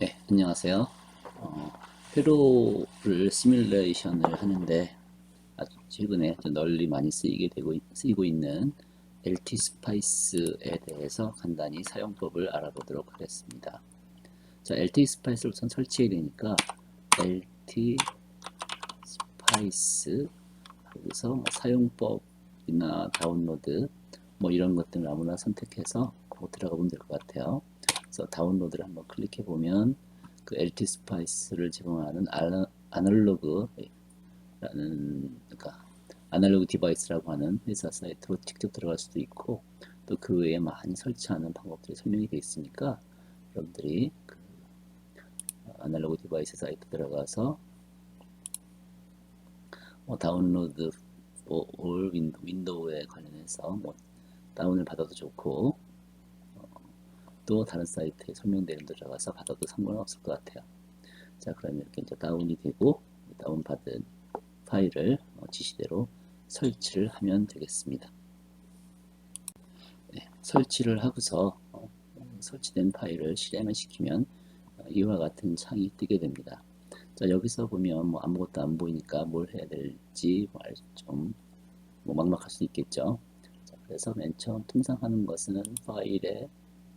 네, 안녕하세요. 회로를 시뮬레이션을 하는데 아주 최근에 널리 많이 쓰이고 있는 LT 스파이스에 대해서 간단히 사용법을 알아보도록 하겠습니다. 자, LT 스파이스를 우선 설치해야 되니까 LT 스파이스 여기서 사용법이나 다운로드 뭐 이런 것들 아무나 선택해서 들어가 보면 될 것 같아요. 그래서 다운로드를 한번 클릭해 보면 그 LT 스파이스를 제공하는 아날로그라는, 그러니까 아날로그 디바이스라고 하는 회사 사이트로 직접 들어갈 수도 있고, 또 그 외에 많이 설치하는 방법들이 설명이 되어 있으니까 여러분들이 그 아날로그 디바이스 사이트 들어가서 다운로드 올 윈도우에 관련해서 다운을 받아도 좋고, 또 다른 사이트에 설명되는 데 들어가서 받아도 상관없을 것 같아요. 자, 그러면 이렇게 이제 다운이 되고 다운받은 파일을 지시대로 설치를 하면 되겠습니다. 네, 설치를 하고서 설치된 파일을 실행을 시키면 이와 같은 창이 뜨게 됩니다. 자, 여기서 보면 아무것도 안 보이니까 뭘 해야 될지 좀 막막할 수 있겠죠. 자, 그래서 맨 처음 통상 하는 것은 파일에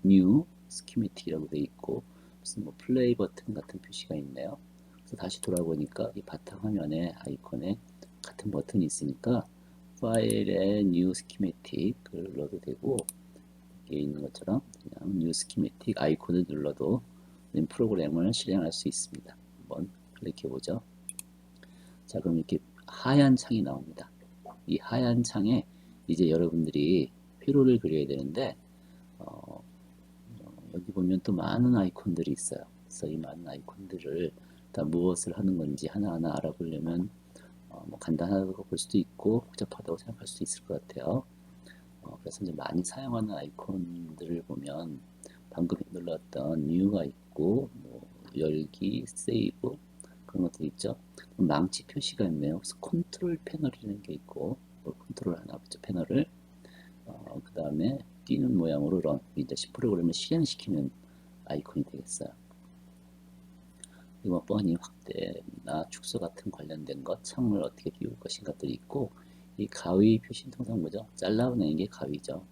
new schematic이라고 되어 있고 무슨 플레이 버튼 같은 표시가 있네요. 그래서 다시 돌아보니까 이 바탕화면에 아이콘에 같은 버튼이 있으니까 파일에 new schematic을 눌러도 되고, 여기에 있는 것처럼 그냥 new schematic 아이콘을 눌러도 프로그램을 실행할 수 있습니다. 한번 클릭해 보죠. 자, 그럼 이렇게 하얀 창이 나옵니다. 이 하얀 창에 이제 여러분들이 회로를 그려야 되는데 여기 보면 또 많은 아이콘들이 있어요. 그래서 이 많은 아이콘들을 다 무엇을 하는 건지 하나하나 알아보려면 간단하다고 볼 수도 있고 복잡하다고 생각할 수도 있을 것 같아요. 그래서 이제 많이 사용하는 아이콘들을 보면 방금 눌렀던 New가 있고 열기, 세이브 그런 것들이 있죠. 망치 표시가 있네요. 그래서 컨트롤 패널이라는 게 있고 컨트롤 하나 보죠. 패널을 그 다음에 뛰는 모양으로 런 이제 프로그램을 실행시키는 아이콘이 되겠어요. 그리고 뻔히 확대나 축소 같은 관련된 것, 창을 어떻게 띄울 것인 것들이 있고, 이 가위 표시는 통상 뭐죠? 잘라내는 게 가위죠.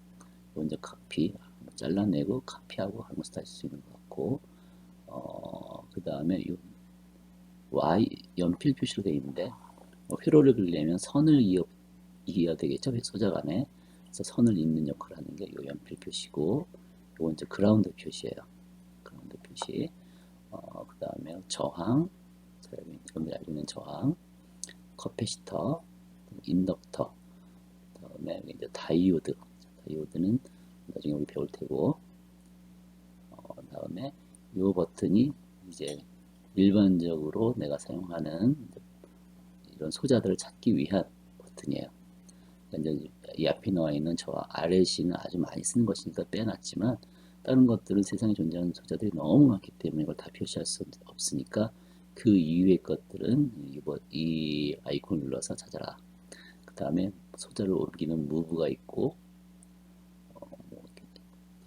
먼저 카피, 잘라내고 카피하고 하는 것을 할수 있는 것 같고, 그 다음에 Y 연필 표시로 되어 있는데 회로를 그리려면 선을 이어야 되겠죠. 소자 간에. 그래서 선을 잇는 역할을 하는 게 이 연필 표시고, 이건 이제 그라운드 표시예요. 그라운드 표시. 그 다음에 저항, 여러분들이 알고 있는 저항, 커패시터, 인덕터, 그 다음에 이제 다이오드. 다이오드는 나중에 우리 배울 테고, 다음에 이 버튼이 이제 일반적으로 내가 사용하는 이런 소자들을 찾기 위한 버튼이에요. 이제 이 앞에 나와 있는 저 RLC는 아주 많이 쓰는 것이니까 빼놨지만 다른 것들은 세상에 존재하는 소자들이 너무 많기 때문에 이걸 다 표시할 수 없으니까 그 이외의 것들은 이 아이콘을 눌러서 찾아라. 그 다음에 소자를 옮기는 무브가 있고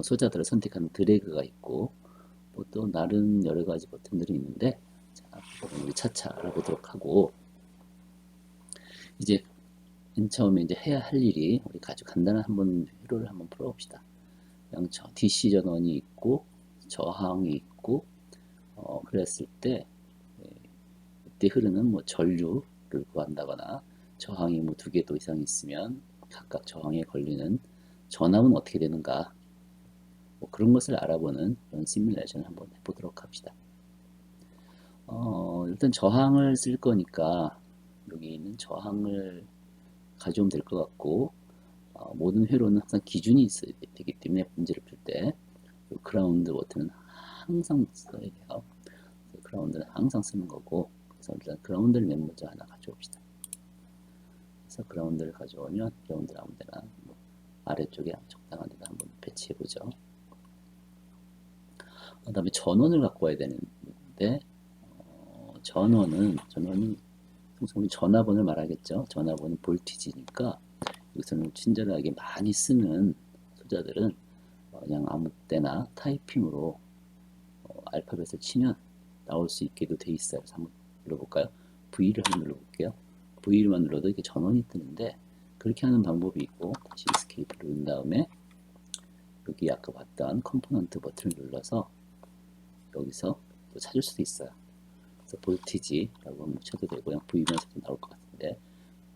소자들을 선택하는 드래그가 있고 또 다른 여러 가지 버튼들이 있는데, 자, 우리 차차 알아보도록 하고, 이제 맨 처음에 이제 해야 할 일이 우리 아주 간단한 한번 회로를 한번 풀어봅시다. 그냥 DC 전원이 있고 저항이 있고 그랬을 때 그때 흐르는 전류를 구한다거나 저항이 두 개도 이상 있으면 각각 저항에 걸리는 전압은 어떻게 되는가, 그런 것을 알아보는 그런 시뮬레이션을 한번 해보도록 합시다. 일단 저항을 쓸 거니까 여기 있는 저항을 가져오면 될 것 같고, 모든 회로는 항상 기준이 있어야 되기 때문에 문제를 풀 때 그라운드 버튼은 항상 써야 돼요. 그라운드는 항상 쓰는 거고, 그래서 일단 그라운드를 맨 먼저 하나 가져옵시다. 그래서 그라운드를 가져오면 그라운드를 아무데나 아래쪽에 적당한 데다 한번 배치해 보죠. 그 다음에 전원을 갖고 와야 되는데 전원은 통상 우리 전화번을 말하겠죠. 전화번은 볼티지니까 여기서는 친절하게 많이 쓰는 소자들은 그냥 아무 때나 타이핑으로 알파벳을 치면 나올 수 있게도 돼 있어요. 그래서 한번 눌러볼까요? V를 한번 눌러볼게요. V만 눌러도 이렇게 전원이 뜨는데 그렇게 하는 방법이 있고, 다시 Escape를 누른 다음에 여기 아까 봤던 컴포넌트 버튼을 눌러서 여기서 또 찾을 수도 있어요. 그래서 볼티지라고 한번 쳐도 되고, 그냥 V만 쳐도 나올 것 같은데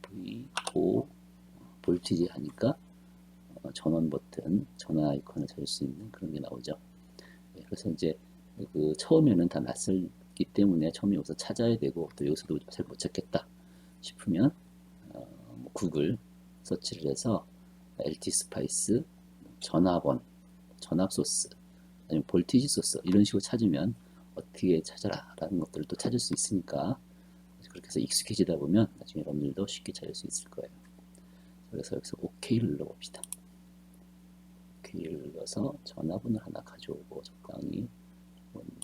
V5 볼티지 하니까 전원 버튼, 전원 아이콘을 찾을 수 있는 그런 게 나오죠. 그래서 이제 그 처음에는 다 낯설기 때문에 처음에 여기서 찾아야 되고, 또 여기서도 잘 못 찾겠다 싶으면 뭐 구글 서치를 해서 LT 스파이스 전압원, 전압 소스, 아니면 볼티지 소스 이런 식으로 찾으면 어떻게 찾아라 라는 것들을 또 찾을 수 있으니까, 그렇게 해서 익숙해지다 보면 나중에 여러분들도 쉽게 찾을 수 있을 거예요. 그래서 여기서 OK를 눌러봅시다. OK를 눌러서 전화번호를 하나 가져오고 적당히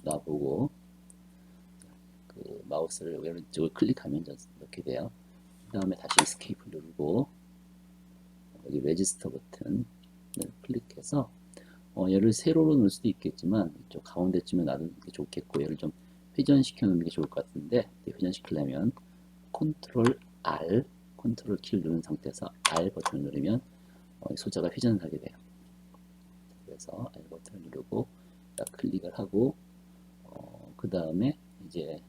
놔보고, 그 마우스를 왼쪽을 클릭하면 이렇게 돼요. 그 다음에 다시 Escape 누르고 여기 레지스터 버튼을 클릭해서 얘를 세로로 넣을 수도 있겠지만 이쪽 가운데쯤에 놔두는 게 좋겠고, 얘를 좀 회전시켜 놓는 게 좋을 것 같은데, 회전시키려면 컨트롤 R, 컨트롤 키를 누른 상태에서 R 버튼을 누르면 소자가 회전을 하게 돼요. 그래서 R 버튼을 누르고 클릭을 하고, 그 다음에 이제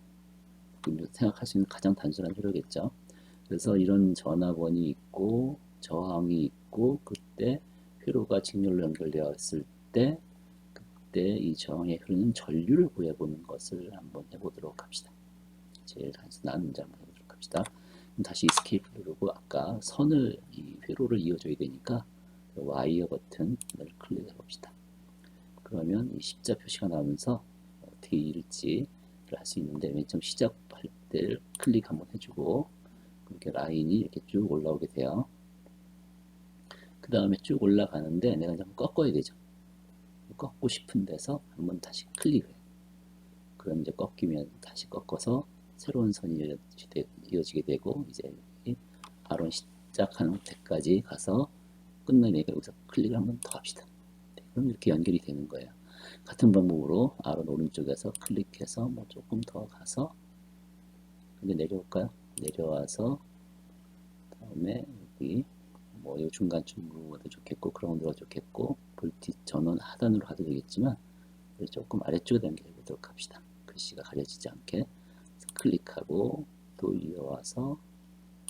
생각할 수 있는 가장 단순한 회로겠죠. 그래서 이런 전압원이 있고 저항이 있고, 그때 회로가 직렬로 연결되었을 때 그때 이 저항에 흐르는 전류를 구해보는 것을 한번 해보도록 합시다. 제일 단순한 문제 한번 해보도록 합시다. 다시 Escape 누르고 아까 선을, 이 회로를 이어줘야 되니까 와이어 버튼을 클릭해 봅시다. 그러면 이 십자 표시가 나오면서 어떻게 이을지를 할 수 있는데, 맨 처음 시작할 때 클릭 한번 해주고 그렇게 라인이 이렇게 쭉 올라오게 돼요. 그 다음에 쭉 올라가는데 내가 좀 꺾어야 되죠. 꺾고 싶은 데서 한번 다시 클릭을 해요. 그럼 이제 꺾이면 다시 꺾어서 새로운 선이 이어지게 되고, 이제 아론 시작하는 데까지 가서 끝내니까 여기서 클릭을 한번 더 합시다. 그럼 이렇게 연결이 되는 거예요. 같은 방법으로 아론 오른쪽에서 클릭해서 뭐 조금 더 가서 이제 내려올까요? 내려와서 다음에 여기 뭐 이 중간쯤으로도 좋겠고, 그라운드가 좋겠고, 볼티 전원 하단으로 가도 되겠지만 조금 아래쪽에 연결해 보도록 합시다. 글씨가 가려지지 않게. 클릭하고 또 이어와서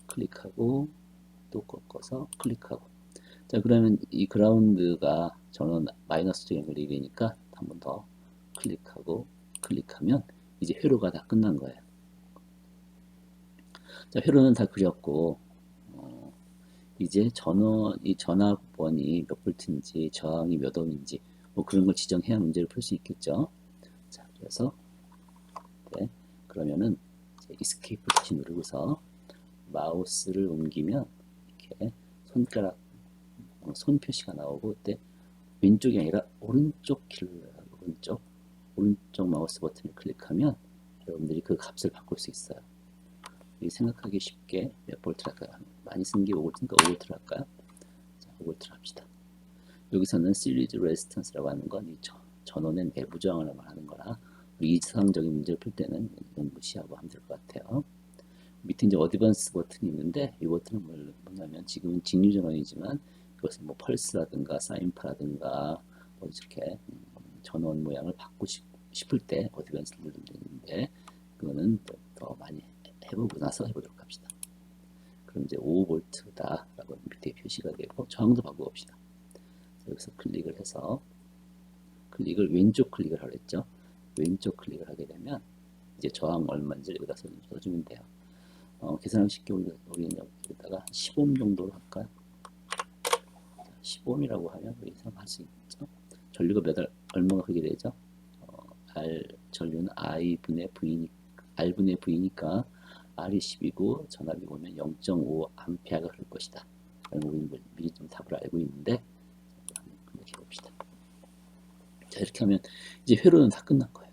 클릭하고 또 꺾어서 클릭하고. 자, 그러면 이 그라운드가 전원 마이너스 쪽 연결이 되니까 한 번 더 클릭하고 클릭하면 이제 회로가 다 끝난 거예요. 자, 회로는 다 그렸고, 이제 이 전압원이 몇 볼트인지 저항이 몇 ohm인지 뭐 그런 걸 지정해야 문제를 풀 수 있겠죠. 자, 그래서 네, 그러면은 Escape 다시 누르고서 마우스를 옮기면 이렇게 손가락 손 표시가 나오고, 그때 왼쪽이 아니라 오른쪽 키를 눌러요. 오른쪽 마우스 버튼을 클릭하면 여러분들이 그 값을 바꿀 수 있어요. 생각하기 쉽게 몇 볼트 할까요? 많이 쓴 게 5볼트니까 5볼트를 할까요? 자, 5볼트를 합시다. 여기서는 시리즈 레지스턴스라고 하는 건 이 전원의 내부 저항을 말하는 거라, 우리 이상적인 문제를 풀 때는 이건 무시하고 하면 될 것 같아요. 밑에 이제 어드밴스 버튼이 있는데, 이 버튼은 뭐냐면 지금은 직류 전원이지만 이것은 뭐 펄스라든가 사인파라든가 뭐 이렇게 전원 모양을 바꾸고 싶을 때 어드밴스를 누르면 되는데, 그거는 더 많이 해보고 나서 해보도록 합시다. 그럼 이제 5V다 라고 밑에 표시가 되고, 저항도 바꿔봅시다. 여기서 클릭을 해서 왼쪽 클릭을 하랬죠. 왼쪽 클릭을 하게 되면 이제 저항 얼마인지 여기다 써주면 돼요. 계산하기 쉽게 우리는 여기다가 10ohm 정도로 할까요? 10ohm이라고 하면 우리 생각할 수 있죠. 전류가 얼마가 그게 되죠? R 전류는 I분의 R분의 V니까 R이 10이고 전압이 보면 0.5A가 흐를 것이다. 우리는 미리 좀 답을 알고 있는데, 한번 해봅시다. 자, 이렇게 하면 이제 회로는 다 끝난 거예요.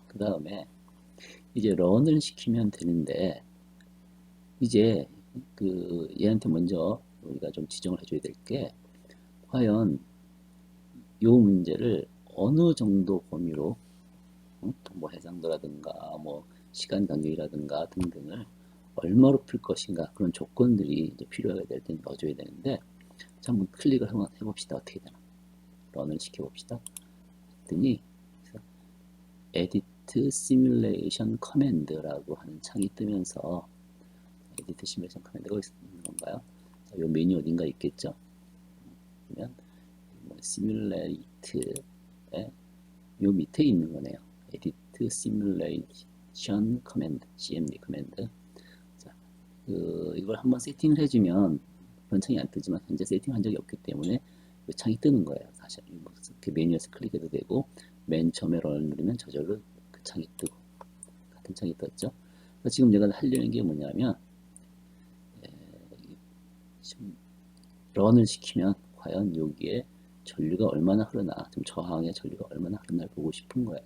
그 다음에 이제 런을 시키면 되는데, 이제 얘한테 먼저 우리가 좀 지정을 해줘야 될 게, 과연 이 문제를 어느 정도 범위로 뭐 해상도라든가 뭐 시간 간격이라든가 등등을 얼마로 풀 것인가 그런 조건들이 이제 필요하게 될 때 넣어줘야 되는데 자 한번 클릭을 한번 해봅시다. 어떻게 되나 런을 시켜봅시다. 했더니 Edit Simulation Command라고 하는 창이 뜨면서 Edit Simulation Command가 있는 건가요? 자, 이 메뉴 어딘가 있겠죠? 그러면 뭐 Simulate의 요 밑에 있는 거네요. Edit Simulation Command, CMD command. 자, 이걸 한번 세팅을 해주면 그런 창이 안 뜨지만 현재 세팅한 적이 없기 때문에 이 창이 뜨는 거예요. 사실 이렇게 메뉴에서 클릭해도 되고 맨 처음에 런을 누르면 저절로 그 창이 뜨고 같은 창이 떴죠. 지금 내가 하려는 게 뭐냐면 지금 런을 시키면 과연 여기에 전류가 얼마나 흐르나, 좀 저항의 전류가 얼마나 흐르나를 보고 싶은 거예요.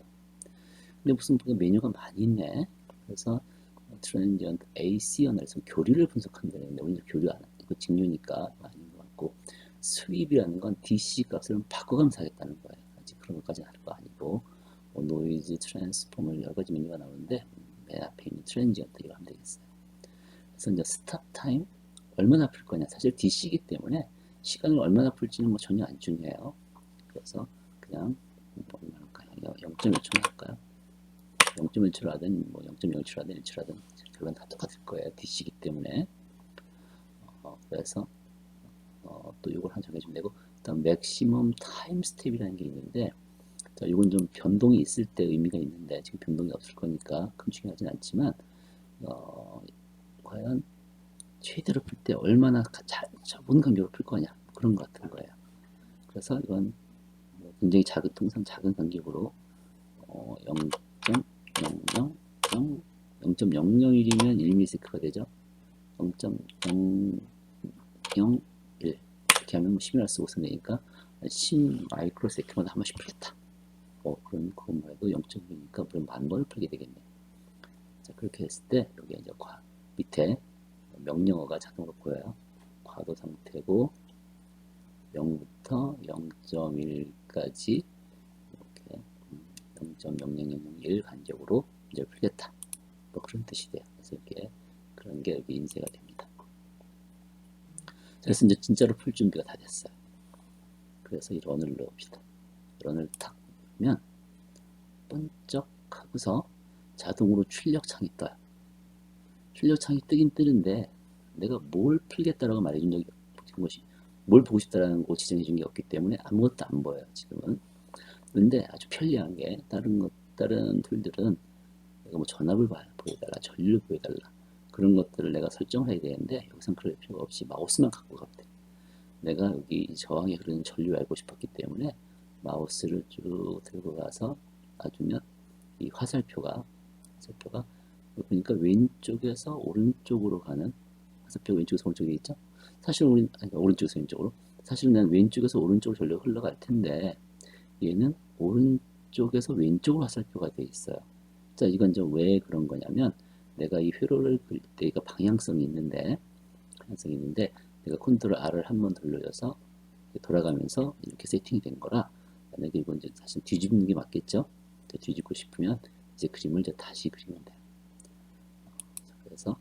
근데 무슨 메뉴가 많이 있네. 그래서 트랜지언트 AC 언어에서 교류를 분석한다는데 우리는 교류 안 하고 직류니까 아닌 것 같고 스윕이라는 건 DC 값을 바꿔가면서 하겠다는 거예요. 아직 그런 것까지 할 거 아니고 노이즈 트랜스폼을 여러 가지 메뉴가 나오는데 맨 앞에 있는 트랜지언트 이거 하면 되겠어요. 그래서 이제 스탑 타임 얼마나 풀 거냐. 사실 DC이기 때문에 시간을 얼마나 풀지는 뭐 전혀 안 중요해요. 그래서 그냥 뭐 얼마 할까요? 0.1초 할까요? 0.1초로 하든 뭐 0.07로 하든 1초로 하든 결과는 다 똑같을 거예요. DC이기 때문에. 그래서 또 이걸 하나 정해주면 되고 그다음 맥시멈 타임 스텝이라는 게 있는데 자, 이건 좀 변동이 있을 때 의미가 있는데 지금 변동이 없을 거니까 큰 중요하진 않지만 과연 최대로 풀 때 얼마나 좁은 간격으로 풀 거냐 그런 것 같은 거예요. 그래서 이건 굉장히 작은 통상 작은 간격으로 0.001이면 1ms가 되죠. 0.001 이렇게 하면 시뮬라 쓰고 쓰니까 10 마이크로세컨마다 한 번씩 풀겠다. 그럼 그거 말고 0.1이니까 물론 10,000번을 풀게 되겠네. 자 그렇게 했을 때 여기 이제 밑에 명령어가 자동으로 보여요. 과도 상태고 0부터 0.1까지 이렇게 0.00001 간격으로 문제를 풀겠다. 뭐 그런 뜻이 돼요. 그래서 이렇게 그런 게 여기 인쇄가 됩니다. 그래서 이제 진짜로 풀 준비가 다 됐어요. 그래서 이 런을 넣읍시다. 런을 탁 넣으면 번쩍 하고서 자동으로 출력창이 떠요. 출력창이 뜨긴 뜨는데 내가 뭘 풀겠다라고 말해준 적이 없는 것이 뭘 보고 싶다라는 거 지정해 준 게 없기 때문에 아무것도 안 보여요 지금은. 그런데 아주 편리한 게 다른 툴들은 내가 뭐 전압을 보여달라, 전류를 보여달라 그런 것들을 내가 설정을 해야 되는데 여기선 그럴 필요가 없이 마우스만 갖고 가면 돼. 내가 여기 저항에 흐르는 전류를 알고 싶었기 때문에 마우스를 쭉 들고 가서 놔주면 이 화살표가 보니까 왼쪽에서 오른쪽으로 가는 화살표 왼쪽에서 오른쪽에 있죠. 사실 우리 오른쪽에서 왼쪽으로 사실은 난 왼쪽에서 오른쪽으로 전류가 흘러갈 텐데 얘는 오른쪽에서 왼쪽으로 화살표가 돼 있어요. 자 이건 이제 왜 그런 거냐면 내가 이 회로를 그릴 때 이거 방향성이 있는데 내가 컨트롤 R을 한번 돌려서 돌아가면서 이렇게 세팅이 된 거라 만약에 이건 이제 사실 뒤집는 게 맞겠죠. 뒤집고 싶으면 이제 그림을 이제 다시 그리면 돼요. 그래서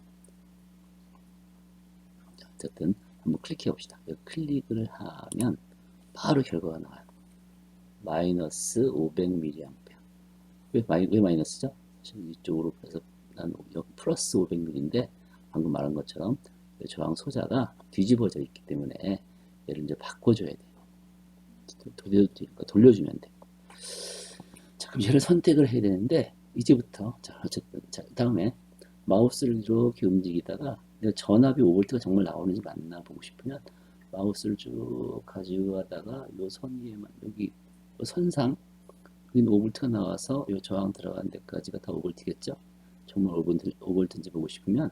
어쨌든 한번 클릭해 봅시다. 클릭을 하면 바로 결과가 나와요. 마이너스 500mA. 왜 마이너스죠? 사실 이쪽으로 해서 난 플러스 500mA인데 방금 말한 것처럼 저항 소자가 뒤집어져 있기 때문에 얘를 이제 바꿔줘야 돼요. 돌려주면 돼요. 자, 그럼 얘를 선택을 해야 되는데 이제부터 자 어쨌든 자 다음에 마우스를 이렇게 움직이다가 전압이 5V가 정말 나오는지 맞나 보고 싶으면 마우스를 쭉 가지고 가다가 요 선 위에만 여기 요 선상 여기 5V가 나와서 요 저항 들어간 데까지가 다 5V겠죠? 정말 5V인지 보고 싶으면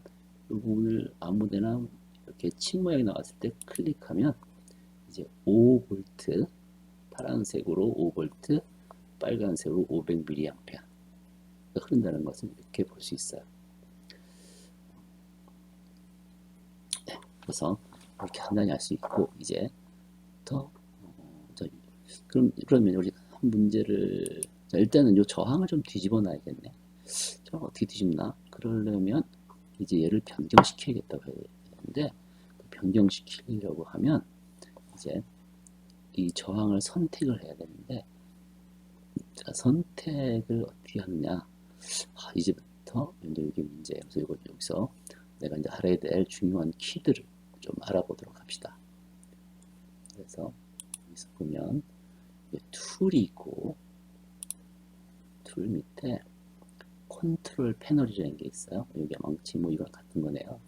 이 부분을 아무데나 이렇게 침 모양이 나왔을 때 클릭하면 이제 5V 파란색으로 5V 빨간색으로 500mA 흐른다는 것을 이렇게 볼 수 있어요. 네, 그래서 이렇게 간단히 알 수 있고 이제 그러면 우리 문제를, 자, 일단은 요 저항을 좀 뒤집어 놔야겠네. 저항 어떻게 뒤집나? 그러려면 이제 얘를 변경시켜야겠다고 해야 되는데, 변경시키려고 하면 이제 이 저항을 선택을 해야 되는데, 자, 선택을 어떻게 하느냐? 이제부터 이제 이게 문제예요. 그래서 이걸 여기서 내가 이제 알아야 될 중요한 키들을 좀 알아보도록 합시다. 그래서 여기서 보면 툴이 있고, 툴 밑에 컨트롤 패널이라는 게 있어요. 여기 망치 뭐 이거랑 같은 거네요.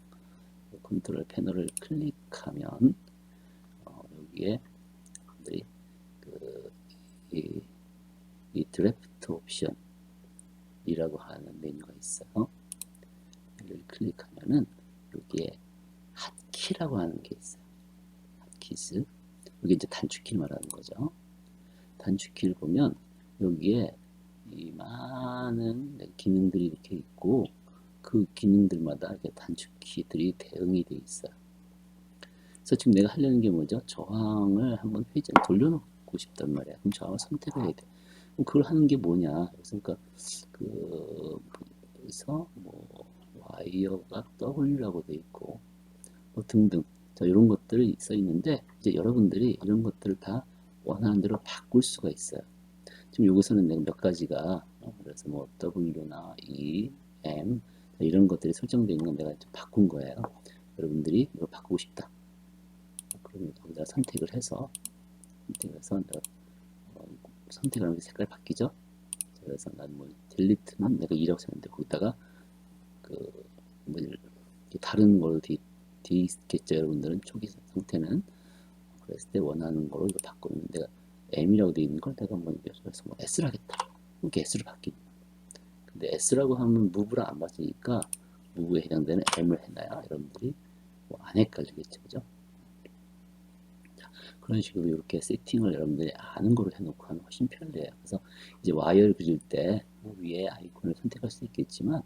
컨트롤 패널을 클릭하면 여기에 그, 이 드래프트 옵션이라고 하는 메뉴가 있어요. 여기를 클릭하면은 여기에 핫키라고 하는 게 있어요. 핫키즈. 여기 이제 단축키를 말하는 거죠. 단축키를 보면 여기에 이 많은 기능들이 이렇게 있고, 그 기능들마다 이렇게 단축키들이 대응이 돼 있어요. 그래서 지금 내가 하려는 게 뭐죠? 저항을 한번 회전 돌려놓고 싶단 말이야. 그럼 저항을 선택을 해야 돼. 그럼 그걸 하는 게 뭐냐? 그러니까 그래서 뭐 와이어가 W라고 돼 있고 뭐 등등. 자, 이런 것들이 써 있는데 이제 여러분들이 이런 것들을 다 원하는 대로 바꿀 수가 있어요. 지금 여기서는 내가 몇 가지가 그래서 뭐 W나 E, M 이런 것들이 설정되어 있는 건 내가 좀 바꾼 거예요. 여러분들이 이거 바꾸고 싶다. 그러면 여기다 선택을 해서 내가 선택을 하면 색깔 바뀌죠. 그래서 난 뭐 딜리트는 내가 2라고 썼는데 거기다가 뭐 다른 걸로 돼 있겠죠. 여러분들은 초기 상태는 그랬을 때 원하는 걸로 이거 바꾸면 내가 M이라고 돼 있는 걸 내가 뭐 여기서 뭐 S를 하겠다. 이렇게 S로 바뀌는. 근데 S라고 하면 무브랑 안 맞으니까 무브에 해당되는 M을 해놔야 여러분들이 뭐 안 헷갈리겠죠, 그죠? 자, 그런 식으로 이렇게 세팅을 여러분들이 아는 거로 해놓고 하면 훨씬 편리해요. 그래서 이제 와이어를 그릴 때 위에 아이콘을 선택할 수 있겠지만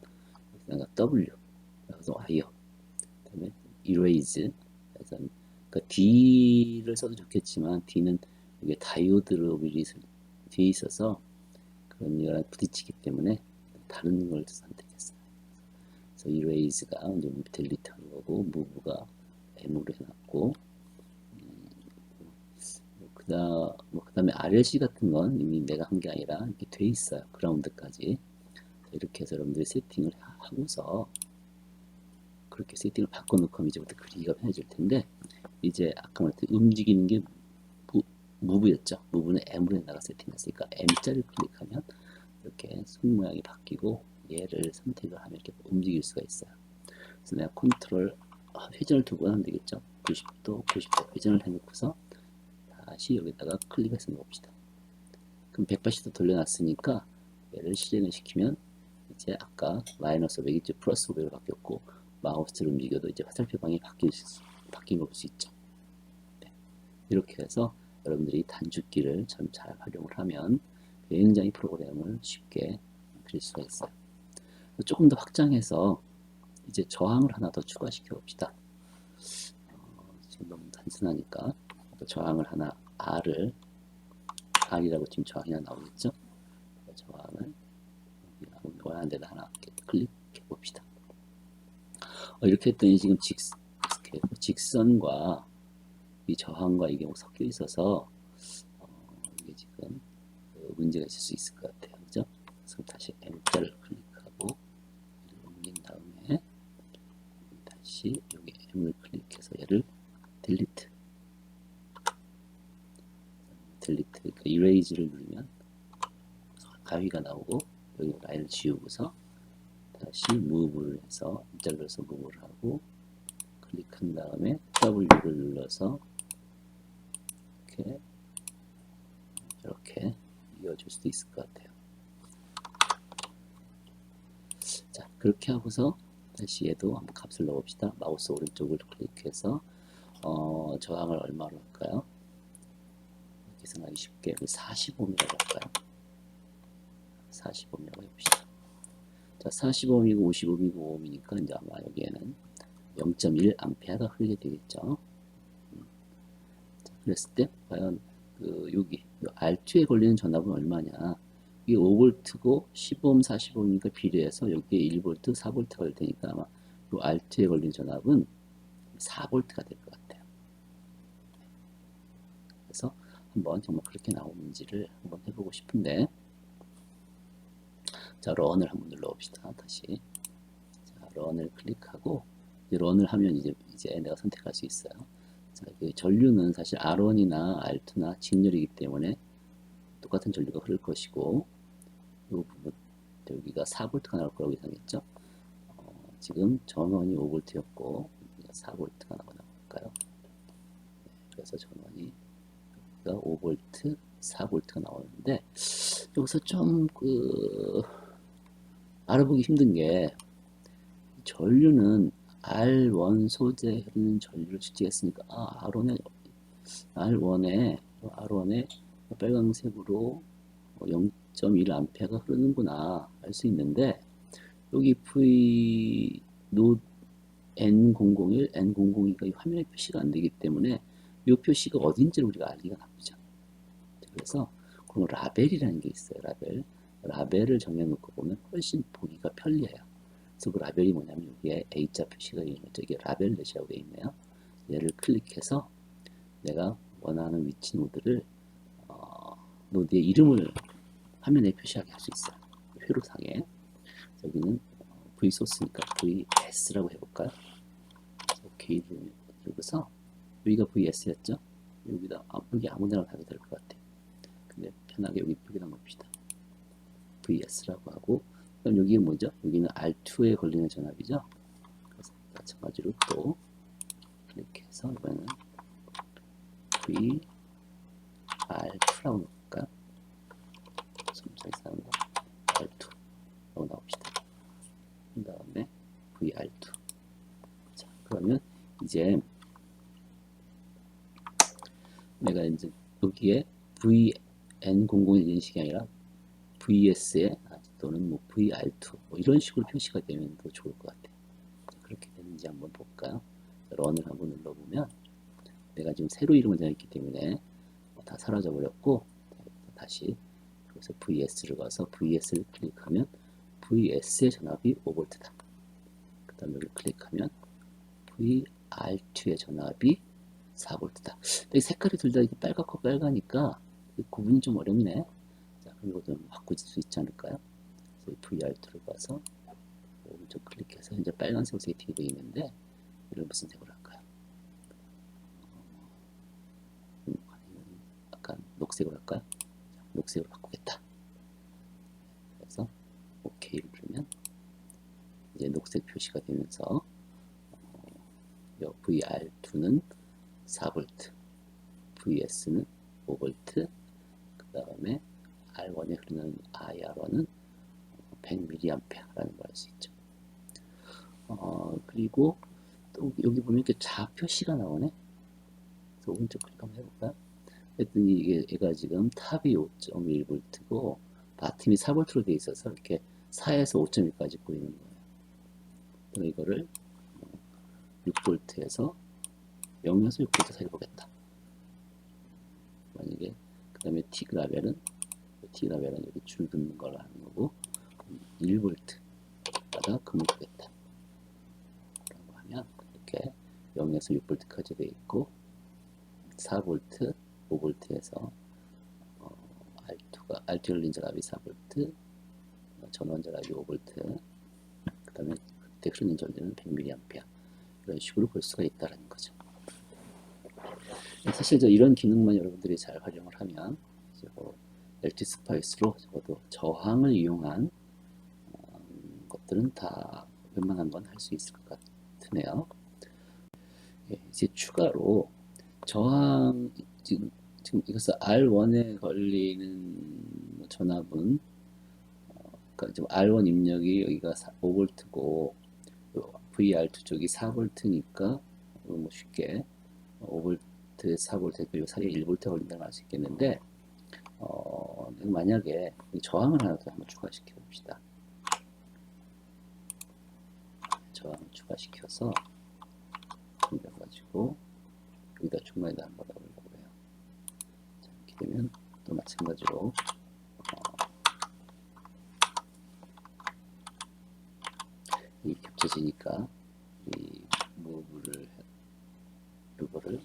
내가 W 그래서 와이어 그다음에 erase 그래서 그러니까 D를 써도 좋겠지만 D는 이게 다이오드로 미리 뒤에 있어서 그런 거랑 부딪히기 때문에 다른 걸 선택했어요. 그래서 erase가 이제 딜리트 하는 거고 move가 M으로 해놨고 그다음에 RLC 같은 건 이미 내가 한 게 아니라 이렇게 돼 있어요. 그라운드까지 이렇게 해서 여러분들이 세팅을 하고서 그렇게 세팅을 바꿔놓고 하면 이제부터 그리기가 편해질 텐데 이제 아까 말했듯이 움직이는 게 무브였죠. 무브는 M으로 나가 세팅했으니까 M자를 클릭하면 이렇게 손 모양이 바뀌고 얘를 선택을 하면 이렇게 움직일 수가 있어요. 그래서 내가 컨트롤 회전을 두 번 하면 되겠죠. 90도, 90도 회전을 해놓고서 다시 여기다가 클릭해서 놓읍시다. 그럼 180도 돌려놨으니까 얘를 실행을 시키면 이제 아까 마이너스 500이죠. 플러스 500으로 바뀌었고 마우스를 움직여도 이제 화살표 방향이 바뀐 걸 볼 수 있죠. 네. 이렇게 해서 여러분들이 단축키를 참 잘 활용을 하면 굉장히 프로그램을 쉽게 그릴 수가 있어요. 조금 더 확장해서 이제 저항을 하나 더 추가시켜 봅시다. 지금 너무 단순하니까 저항을 하나 R이라고 지금 저항이 하나 나오겠죠? 저항을 원하는 데다 하나 클릭해 봅시다. 이렇게 했더니 지금 직선과 이 저항과 이게 섞여 있어서 이게 지금 문제가 있을 수 있을 것 같아요. 그죠? 그래서 다시 M자를 클릭하고 옮긴 다음에 다시 여기 M을 클릭해서 얘를 딜리트 그러니까 erase를 누르면 가위가 나오고 여기 라인을 지우고서 다시 move를 해서 잘라서 move를 하고 클릭한 다음에 W를 눌러서 이렇게 이어줄 수도 있을 것 같아요. 자, 그렇게 하고서 다시 얘도 한번 값을 넣어봅시다. 마우스 오른쪽을 클릭해서 저항을 얼마로 할까요? 계산하기 쉽게 40옴이라고 할까요? 40옴이라고 해봅시다. 자, 40옴이고 50옴이고 5옴이니까 이제 아마 여기에는 0.1 암페어가 흐르게 되겠죠. 자, 그랬을 때 과연 여기 R2에 걸리는 전압은 얼마냐? 이게 5V고 15옴, 45옴이니까 비례해서 여기에 1V, 4V 걸릴 테니까 아마 이 R2에 걸리는 전압은 4V가 될 것 같아요. 그래서 한번 정말 그렇게 나오는지를 한번 해보고 싶은데, 자, 런을 한번 눌러봅시다. 다시. 자, 런을 클릭하고, 이제 런을 하면 이제 내가 선택할 수 있어요. 자, 전류는 사실 R1이나 R2나 직렬이기 때문에 똑같은 전류가 흐를 것이고, 이 부분, 여기가 4V가 나올 거라고 예상했죠. 지금 전원이 5V였고, 4V가 나오나 볼까요? 그래서 전원이 여기가 5V, 4V가 나오는데, 여기서 좀 알아보기 힘든 게, 전류는 R1 소재에 흐르는 전류를 측정했으니까, R1에 빨간색으로 0.1A가 흐르는구나 알 수 있는데, 여기 V 노드 N001, N002가 이 화면에 표시가 안 되기 때문에 이 표시가 어딘지를 우리가 알기가 나쁘죠. 그래서 그럼 라벨이라는 게 있어요. 라벨을 정해놓고 보면 훨씬 보기가 편리해요. 그래서 그 라벨이 뭐냐면 여기에 A자 표시가 있는 거죠. 이게 라벨 넷이라고 되어 있네요. 얘를 클릭해서 내가 원하는 위치 노드의 이름을 화면에 표시하게 할 수 있어요. 회로상에. 여기는 V소스니까 VS라고 해볼까요? 오케이. 여기서 여기가 VS였죠? 여기 아무데나 가도 될 것 같아요. 근데 편하게 여기다 놓읍시다. VS라고 하고, 그럼 여기는 뭐죠? 여기는 R2에 걸리는 전압이죠? 그래서 마찬가지로 또 클릭해서 이번에는 VR2라고 놓을까요? sometimes R2라고 나옵시다. 그 다음에 VR2. 자, 그러면 이제 내가 이제 여기에 VN00의 인식이 아니라 VS에 또는 뭐 VR2 뭐 이런 식으로 표시가 되면 더 좋을 것 같아요. 그렇게 되는지 한번 볼까요? 런을 한번 눌러보면 내가 지금 새로 이름을 정했기 때문에 다 사라져 버렸고, 다시 여기서 VS를 가서 VS를 클릭하면 VS의 전압이 5V다. 그 다음에 여기 클릭하면 VR2의 전압이 4V다. 근데 색깔이 둘 다 빨갛고 빨가니까 구분이 좀 어렵네. 자, 그럼 이거 좀 바꿀 수 있지 않을까요? 그래서 VR2를 가서 오른쪽 클릭해서 이제 빨간색 세팅이 되어 있는데, 이걸 무슨 색으로 할까요? 약간 녹색으로 할까요? 자, 녹색으로 바꾸겠다. 그래서 OK를 누르면 이제 녹색 표시가 되면서 VR2는 4V, VS는 5V, 그 다음에 R1에 흐르는 IR1은 100mA라는 걸 알 수 있죠. 그리고 또 여기 보면 이렇게 좌표시가 나오네. 그래서 오른쪽 클릭 한번 해볼까요? 했더니 얘가 지금 탑이 5.1V고 바텀이 4V로 되어 있어서 이렇게 4에서 5.1까지 보이는 거예요. 그럼 이거를 6V에서 0에서 6V 사이 보겠다. 만약에 그 다음에 T라벨은 여기 줄 긋는 걸 하는 거고, 1V마다 금을 주겠다 라고 하면 이렇게 0에서 6V까지 되어 있고, 4V, 5V에서 R2 열린 전압이 4V, 전원 전압이 5V, 그 다음에 그때 흐르는 전류는 100mA 이런 식으로 볼 수가 있다는 거죠. 사실 이런 기능만 여러분들이 잘 활용을 하면 LT스파이스로 적어도 저항을 이용한 것들은 다 웬만한 건 할 수 있을 것 같으네요. 이제 추가로 저항, 지금 이것은 R1에 걸리는 전압은, 그러니까 지금 R1 입력이 여기가 5V고 VR2 쪽이 4V니까 뭐 쉽게 5V, 4V 그리고 사이에 1V 걸린다는 걸 알 수 있겠는데, 만약에 저항을 하나 더 한번 추가시켜 봅시다. 저항을 추가시켜서 가지고 여기다 중간에다 한번 넣으려고 해요. 자, 이렇게 마찬가지로 이 겹쳐지니까 이 무브를 이거를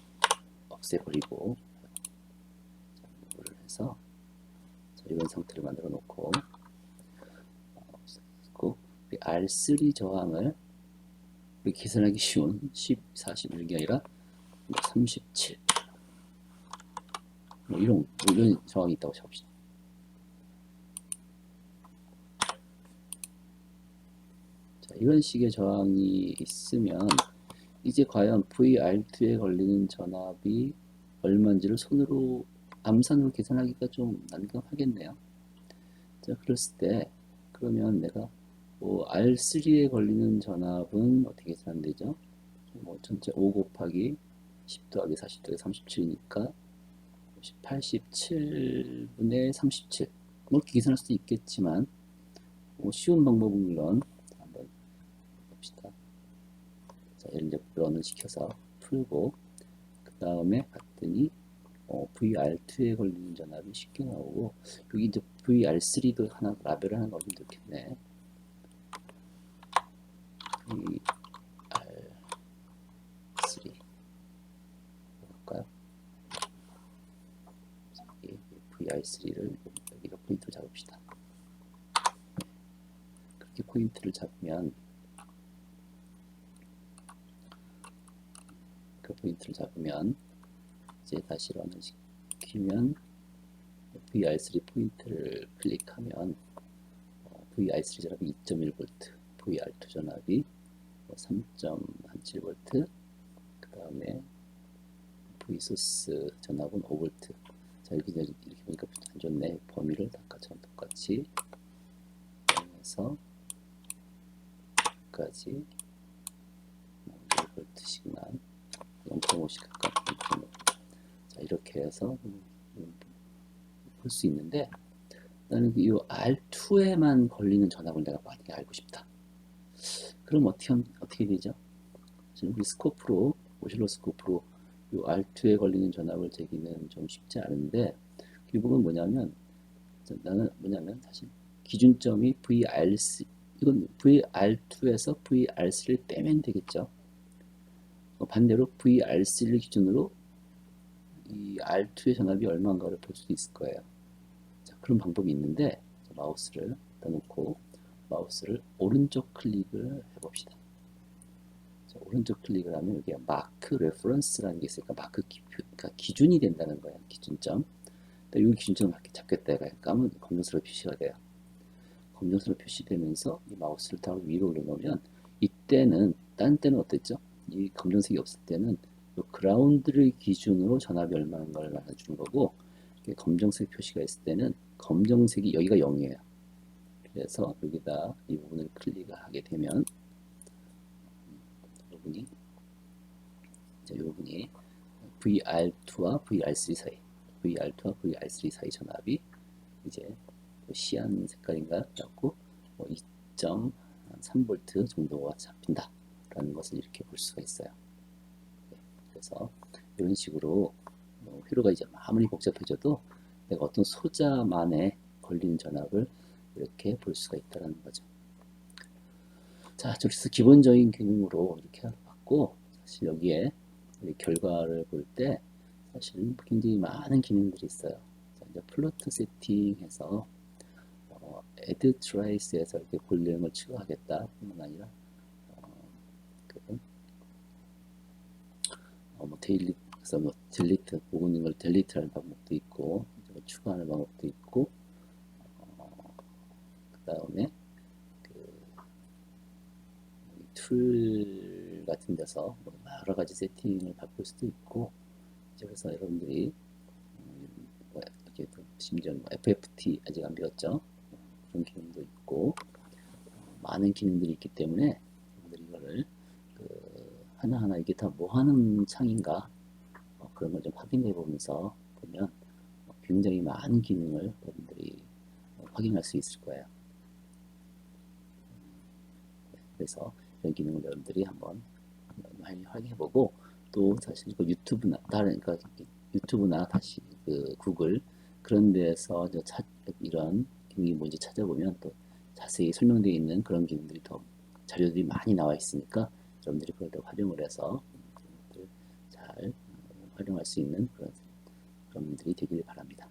없애버리고 무브를 해서 이런 상태를 만들어 놓고 R3 저항을 계산하기 쉬운 10, 41이 아니라 37 이런 저항이 있다고 잡읍시다. 자, 이런 식의 저항이 있으면 이제 과연 VR2에 걸리는 전압이 얼마인지를 손으로 암산으로 계산하기가 좀 난감하겠네요. 자, 그랬을 때 그러면 내가 뭐 R3에 걸리는 전압은 어떻게 계산되죠? 뭐 전체 5 곱하기 10 더하기 40 더하기 37이니까 87분의 37 이렇게 계산할 수도 있겠지만 뭐 쉬운 방법은 물론 한번 봅시다. 자, 이제 런을 시켜서 풀고 그 다음에 봤더니 VR2에 걸리는 전압이 쉽게 나오고 여기 이제 VR3도 하나 라벨을 하나 넣으면 좋겠네. VR3 볼까요? VR3를 여기다 포인트를 잡읍시다. 그렇게 포인트를 잡으면 이제 다시 런을 시키면 VR3 포인트를 클릭하면 VR3 전압이 2.1V, VR2 전압이 3.17V, 그 다음에 V소스 전압은 5V. 자, 이렇게 보니까 안 좋네. 범위를 아까처럼 똑같이 해서 여기까지 1V씩만 0.5씩 가까운. 자, 이렇게 해서 볼 수 있는데 나는 이 R2에만 걸리는 전압을 내가 만약에 알고 싶다. 그럼 어떻게 되죠? 지금 우리 스코프로, 오실로스코프로 이 R2에 걸리는 전압을 재기는 좀 쉽지 않은데 결국은 나는 사실 기준점이 VR3, 이건 VR2에서 VR3를 빼면 되겠죠. 반대로 VR3를 기준으로 이 R2의 전압이 얼마인가를 볼 수 있을 거예요. 자, 그런 방법이 있는데 마우스를 놓고 마우스를 오른쪽 클릭을 해봅시다. 자, 오른쪽 클릭을 하면 여기에 마크 레퍼런스라는 게 있으니까 마크 그러니까 기준이 된다는 거예요. 기준점. 이 기준점을 잡겠다 까면 검정색으로 표시가 돼요. 검정색으로 표시되면서 이 마우스를 다 위로 올려놓으면 이때는 딴 때는 어땠죠? 이 검정색이 없을 때는 그라운드를 기준으로 전압이 얼마인가를 나눠주는 거고 검정색 표시가 있을 때는 검정색이 여기가 0이에요. 그래서 여기다 이 부분을 클릭을 하게 되면 이 부분이 VR2와 VR3 사이 VR2와 VR3 사이 전압이 이제 시안 색깔인가 갖고 2.3V 정도가 잡힌다 라는 것을 이렇게 볼 수가 있어요. 그래서 이런 식으로 회로가 이제 아무리 복잡해져도 내가 어떤 소자만에 걸리는 전압을 이렇게 볼 수가 있다는 거죠. 자, 그래서 기본적인 기능으로 이렇게 봤고 사실 여기에 결과를 볼 때 사실 굉장히 많은 기능들이 있어요. 자, 이제 플로트 세팅해서 add trace에서 이렇게 볼륨을 추가하겠다 뿐만 아니라 데일리에서 딜리트 보고 있는 걸 딜리트하는 방법도 있고 추가하는 방법도 있고 그 다음에 툴 같은 데서 여러 가지 세팅을 바꿀 수도 있고 그래서 여러분들이 이렇게 심지어 FFT 아직 안 배웠죠? 그런 기능도 있고 많은 기능들이 있기 때문에 여러분들이 이거를 하나하나 이게 다 뭐 하는 창인가 그런 걸 좀 확인해 보면서 보면 굉장히 많은 기능을 여러분들이 확인할 수 있을 거예요. 그래서 이런 기능을 여러분들이 한번 많이 확인해보고 또 사실 유튜브나 다른 그러니까 유튜브나 다시 구글 그런 데서 이런 기능이 뭔지 찾아보면 또 자세히 설명되어 있는 그런 기능들이 더 자료들이 많이 나와 있으니까 여러분들이 그걸 더 활용을 해서 잘 활용할 수 있는 그런 분들이 되길 바랍니다.